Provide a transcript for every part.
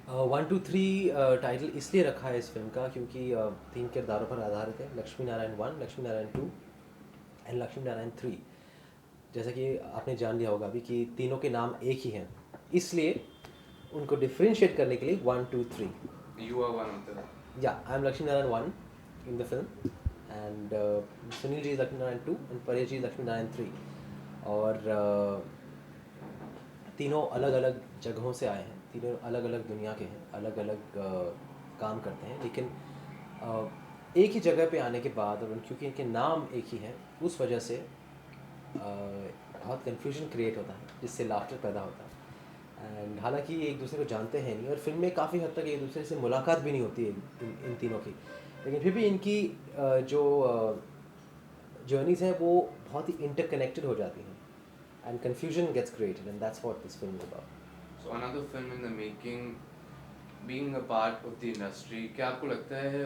1 2 3 title इसलिए रखा है इस फिल्म का क्योंकि 3 किरदारों पर आधारित है, लक्ष्मी नारायण 1, लक्ष्मी नारायण 2 एंड लक्ष्मी नारायण 3। जैसा कि आपने जान लिया होगा अभी कि तीनों के नाम एक ही हैं, इसलिए उनको डिफ्रेंशिएट करने के लिए 1 2 3। You are one of them. Ya I am Lakshmi Narayan 1 in the film and Sunil ji is Lakshmi Narayan 2 and Paresh ji Lakshmi Narayan 3। और तीनों अलग अलग जगहों से आए हैं, तीनों अलग अलग दुनिया के हैं, अलग अलग काम करते हैं, लेकिन एक ही जगह पे आने के बाद और क्योंकि इनके नाम एक ही हैं उस वजह से बहुत कन्फ्यूजन क्रिएट होता है जिससे लाफ्टर पैदा होता है। एंड हालांकि ये एक दूसरे को जानते हैं नहीं और फिल्म में काफ़ी हद तक एक दूसरे से मुलाकात भी नहीं होती है इन तीनों की, लेकिन फिर भी इनकी जो जर्नीज हैं वो बहुत ही इंटरकनेक्टेड हो जाती हैं and confusion gets created, and that's what this film is about. So another film in the making, being a part of the industry, क्या आपको लगता है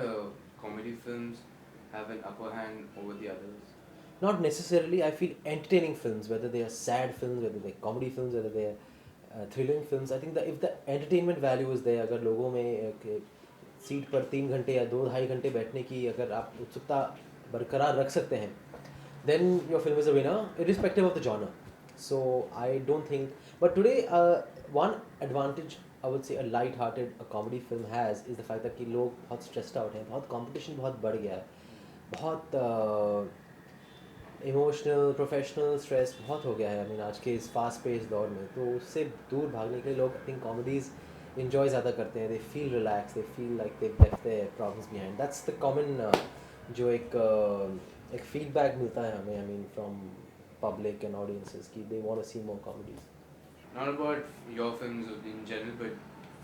comedy films have an upper hand over the others? Not necessarily. I feel entertaining films, whether they are sad films, whether they're comedy films, whether they're thrilling films, I think that if the entertainment value is there, अगर लोगों में seat पर 3 घंटे या 2 ढाई घंटे बैठने की अगर आप उत्सुकता बरकरार रख सकते हैं, then your film is a winner, irrespective of the genre. So I don't think. But today, one advantage I would say a light-hearted a comedy film has is the fact that कि लोग बहुत stressed out हैं, बहुत competition बहुत बढ़ गया है, बहुत इमोशनल प्रोफेशनल स्ट्रेस बहुत हो गया है। आई मीन आज के इस फास्ट पेस दौर में तो उससे दूर भागने के लिए लोग आई थिंक कॉमेडीज़ इन्जॉय ज़्यादा करते हैं। They feel relax, they feel like they left their problems behind. That's the common जो एक फीडबैक मिलता है हमें, I mean from public and audiences की they want to see more comedies. Not about your films in general, but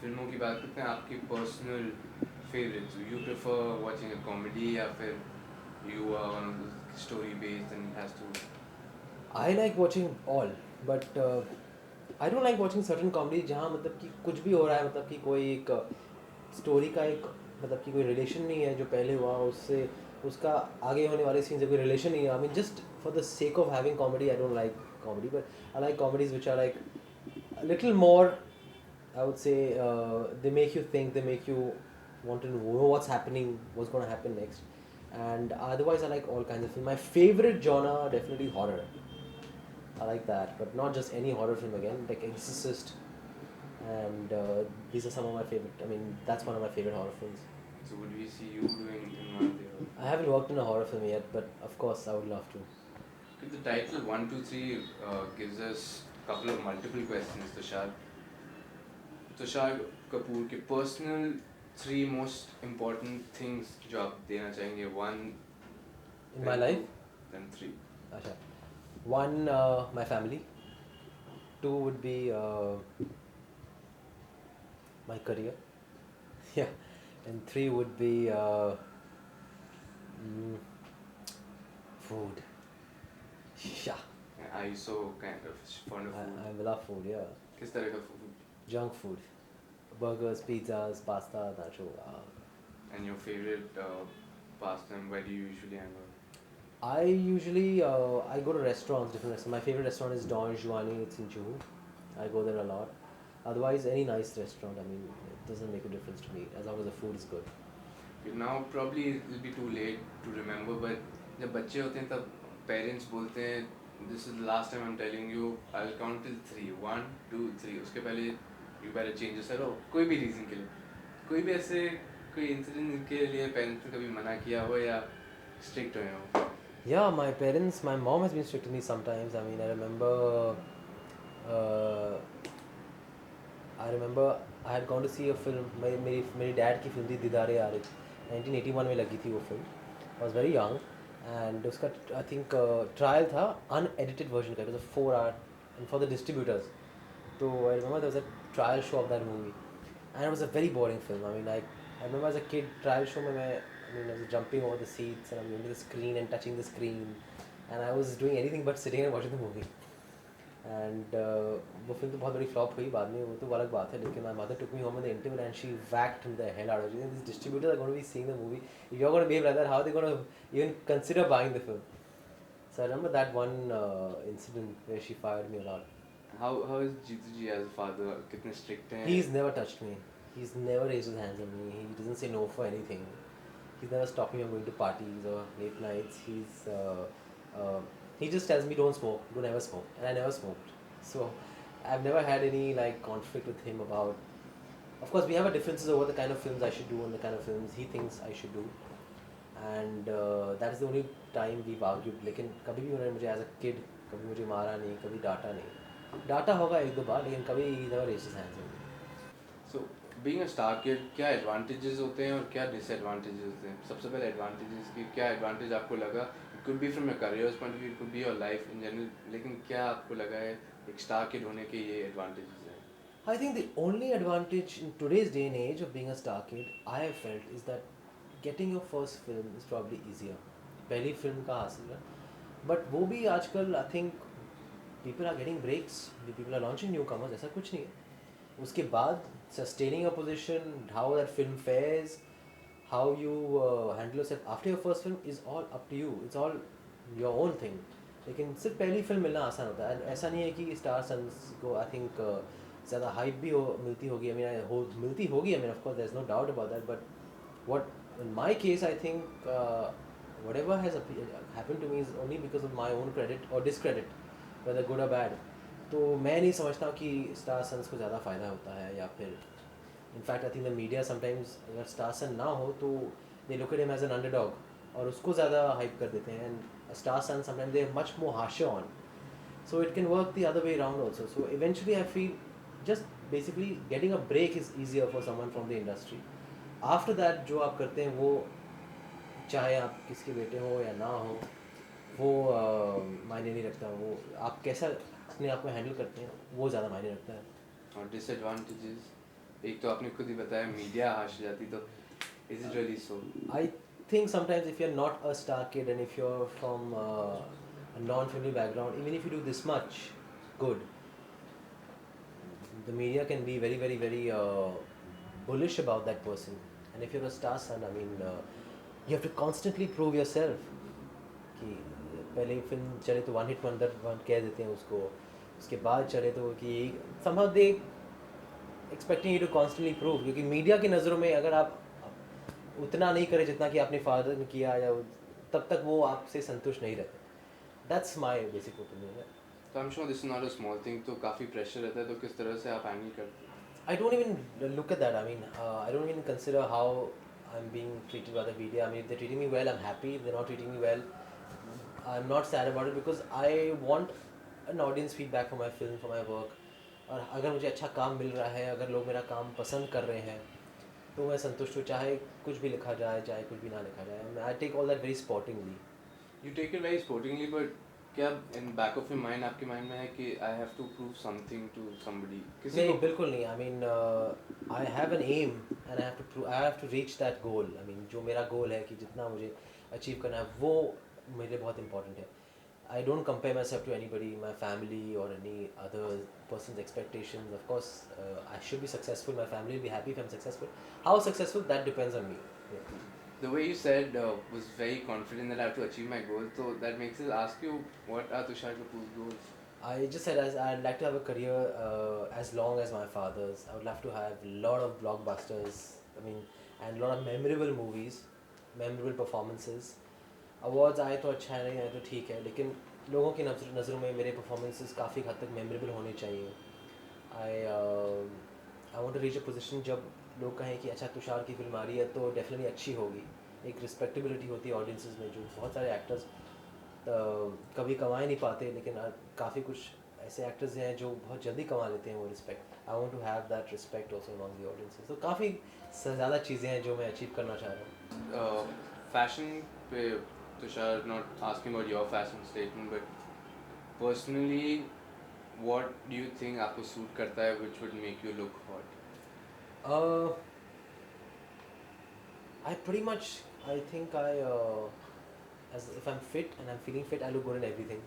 फिल्मों की बात करते हैं, आपकी personal favorites. You prefer watching a comedy या फिर you are one of the story based and it has to. I like watching all, but I don't like watching certain comedy जहाँ मतलब कि कुछ भी हो रहा है, मतलब कि कोई एक स्टोरी का एक मतलब कि कोई रिलेशन नहीं है जो पहले हुआ उससे, उसका आगे होने वाले सीन से कोई रिलेशन नहीं है। I mean just for the sake of having comedy I don't like comedy, but I like comedies which are like little more, I would say they make you think, they make you want to know what's happening, what's going to happen next. And otherwise, I like all kinds of film. My favorite genre definitely horror. I like that, but not just any horror film again, like Exorcist. And these are some of my favorite. I mean, that's one of my favorite horror films. So would we see you doing in one of the. I haven't worked in a horror film yet, but of course, I would love to. The title 1 2 3 gives us a couple of multiple questions, Tushar. Tushar Kapoor के personal 3 most important things जो आप देना चाहेंगे. 1 In my life, then 3. Asha. One, my family. Two would be my career. Yeah. And 3 would be food. Yeah. Are you so kind of fond of food? I love food, yeah. किस तरह का food? Junk food. Burgers, pizzas, pasta, nacho. And your favorite pastime, where do you usually hang out? I usually I go to restaurants, different restaurants. My favorite restaurant is Don Giovanni. It's in Juhu. I go there a lot. Otherwise, any nice restaurant. I mean, it doesn't make a difference to me as long as the food is good. Now probably it'll be too late to remember, but जब बच्चे होते हैं तब parents बोलते हैं this is the last time I'm telling you, I'll count till 3. 1 2 3. उसके पहले you better change your settle. कोई भी reason के लिए, कोई भी ऐसे कोई incident के लिए parents ने कभी मना किया हो या strict हुए हो? Yeah, my parents, my mom has been strict with me sometimes. I mean, uh, I remember I had gone to see a film. मेरी dad की film थी दीदारे आरिफ, 1981 में लगी थी वो film. I was very young and उसका I think trial था unedited version का. It was a 4 hour and for the distributors. So I remember there was a trial show of that movie and it was a very boring film. I mean, I remember as a kid trial show में I was jumping over the seats and I'm going to the screen and touching the screen and I was doing anything but sitting and watching the movie. And वो film तो बहुत बड़ी flop हुई बाद में, वो तो अलग बात है, लेकिन my mother took me home in the interval and she whacked the hell out of it. These distributors are going to be seeing the movie. If you're going to behave like that, how are they going to even consider buying the film? So I remember that one incident where she fired me a lot. How is Jeetu ji as a father? कितने strict हैं? He's never touched me. He's never raised his hands on me. He doesn't say no for anything. He's never stopped me from going to parties or late nights. He just tells me don't smoke, don't ever smoke, and I never smoked. So I've never had any like conflict with him about. Of course, we have our differences over the kind of films I should do and the kind of films he thinks I should do, and that is the only time we've argued. लेकिन कभी भी उन्होंने मुझे as a kid कभी मुझे मारा नहीं, कभी डांटा नहीं. डांटा होगा एक दो बार, लेकिन कभी he never raised his hands on me. So being a star kid, क्या advantages होते हैं और क्या disadvantages होते हैं? सबसे पहले advantages की क्या advantage आपको लगा? It could be from your career's point of view, it could be your life in general. लेकिन क्या आपको लगा है एक star kid होने के ये advantages हैं? I think the only advantage in today's day and age of being a star kid, I have felt, is that getting your first film is probably easier. पहली फिल्म का हासिल है, but वो भी आजकल I think people are getting breaks, people are launching newcomers, ऐसा कुछ नहीं है. उसके बाद sustaining a position, how that film fares, how you handle yourself after your first film is all up to you. It's all your own thing. लेकिन सिर्फ पहली film मिलना आसान होता है. ऐसा नहीं है कि स्टार सन्स को आई थिंक ज़्यादा हाइप भी मिलती होगी. आई मीन मिलती होगी. I mean of course there is no doubt about that. But what in my case I think whatever has happened to me is only because of my own credit or discredit, whether good or bad. तो मैं नहीं समझता कि star sons को ज़्यादा फ़ायदा होता है या फिर in fact I think the media sometimes अगर स्टार सन ना हो तो they look at him as an underdog और उसको ज़्यादा हाइप कर देते हैं. And star son sometimes they much more harsher on. So it can work the other way around also. So eventually I feel just basically getting a break is easier for someone from the industry. After that जो आप करते हैं वो चाहे आप किसके बेटे हो या ना हो वो मायने नहीं रखता. वो आप कैसा अपने आप को हैंडल करते हैं वो ज़्यादा मायने रखता है. और disadvantages एक तो आपने खुद ही बताया मीडिया हाश जाती तो is it really so? I think sometimes if you're not a star kid and if you're from a non-family background, even if you do this much good, the media can be very, very, very bullish about that person. And if you're a star son, I mean, you have to constantly prove yourself. कि पहले film चले तो one hit wonder कह देते हैं उसको. उसके बाद चले तो कि somehow they expecting you to constantly prove. क्योंकि मीडिया की नज़रों में अगर आप उतना नहीं करें जितना कि आपने फादर ने किया या तब तक वो आपसे संतुष्ट नहीं रहते. That's my basic opinion. So I'm sure this is not a small thing. तो काफ़ी pressure रहता है तो किस तरह से आप handle करते हैं? I don't even look at that. I mean, I don't even consider how I'm being treated by the media. I mean, if they're treating me well, I'm happy. If they're not treating me well, I'm not sad about it because I want an audience feedback for my film, for my work. और अगर मुझे अच्छा काम मिल रहा है, अगर लोग मेरा काम पसंद कर रहे हैं तो मैं संतुष्ट हूँ. चाहे कुछ भी लिखा जाए, चाहे कुछ भी ना लिखा जाए. I take all that very sportingly. You take it very sportingly, but क्या in back of your mind आपके mind में है कि I have to prove something to somebody? नहीं, बिल्कुल नहीं. I mean, I have an aim and I have to reach that goal. I mean, जो मेरा goal है कि जितना मुझे achieve करना है वो मेरे लिए बहुत important है. I don't compare myself to anybody, my family or any other person's expectations. Of course, I should be successful. My family will be happy if I'm successful. How successful, that depends on me. Yeah. The way you said was very confident that I have to achieve my goal. So that makes us ask you, what are Tushar Kapoor's goals? I just said I'd like to have a career as long as my father's. I would love to have a lot of blockbusters. I mean, and a lot of memorable movies, memorable performances. Awards आए तो अच्छा है, नहीं आए तो ठीक है, लेकिन लोगों की नज़रों में मेरे performances काफ़ी हद तक memorable होने चाहिए. I want to reach a position जब लोग कहें कि अच्छा तुषार की फिल्म आ रही है तो डेफिनेटली अच्छी होगी. एक रिस्पेक्टेबिलिटी होती है ऑडियंसेस में. जो बहुत सारे एक्टर्स कभी कमा ही नहीं पाते, लेकिन काफ़ी कुछ ऐसे एक्टर्स हैं जो बहुत जल्दी कमा लेते हैं वो respect. I want to have that respect also among the audiences. तो काफ़ी ज़्यादा चीज़ें हैं जो मैं अचीव करना चाह रहा हूँ. Fashion पे Tushar, not asking about your fashion statement, but personally, what do you think आपको suit करता है which would make you look hot? I pretty much, I think as if I'm fit and I'm feeling fit, I look good in everything.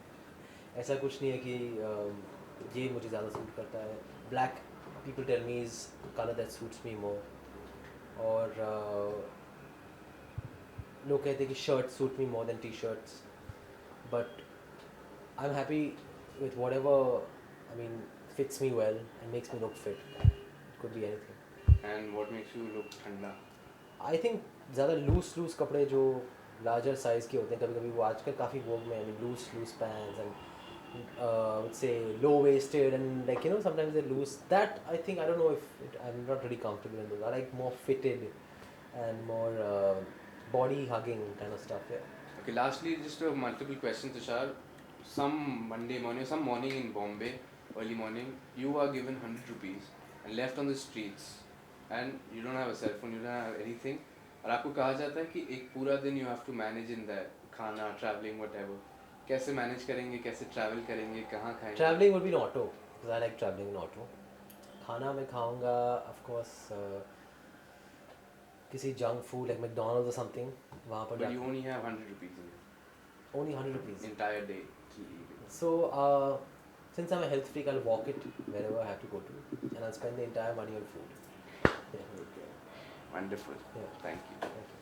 ऐसा कुछ नहीं है कि ये मुझे ज़्यादा सूट करता है. Black, people tell me, is color that suits me more. और लोग कहते हैं कि shirts suit me more than t-shirts. But I'm happy with whatever, I mean, fits me well and makes me look fit. It could be anything. And what makes you look thanda? I think ज़्यादा loose कपड़े जो larger size के होते हैं, कभी कभी वो आजकल काफ़ी वोग में, I mean loose pants and would say low waisted and like sometimes they loose that. I think I don't know if I'm not really comfortable in those. I like more fitted and more body hugging kind of stuff. Yeah. Okay, lastly, just a multiple question, Tushar. Some Monday morning, some morning in Bombay, early morning, you are given 100 rupees and left on the streets, and you don't have a cell phone, you don't have anything, और आपको कहा जाता है कि एक पूरा दिन you have to manage in that, खाना, traveling, whatever. कैसे मैनेज करेंगे, कैसे ट्रैवल करेंगे, कहाँ खाएंगे? Traveling would be in auto because I like traveling in auto. खाना मैं खाऊंगा of course किसी junk food like McDonald's or something. वहाँ पर But you only have 100 rupees in only 100 rupees. entire day. So since I'm a health freak, I'll walk it wherever I have to go to, and I'll spend the entire money on food. Yeah. Okay. Wonderful. Yeah. Thank you. Thank you.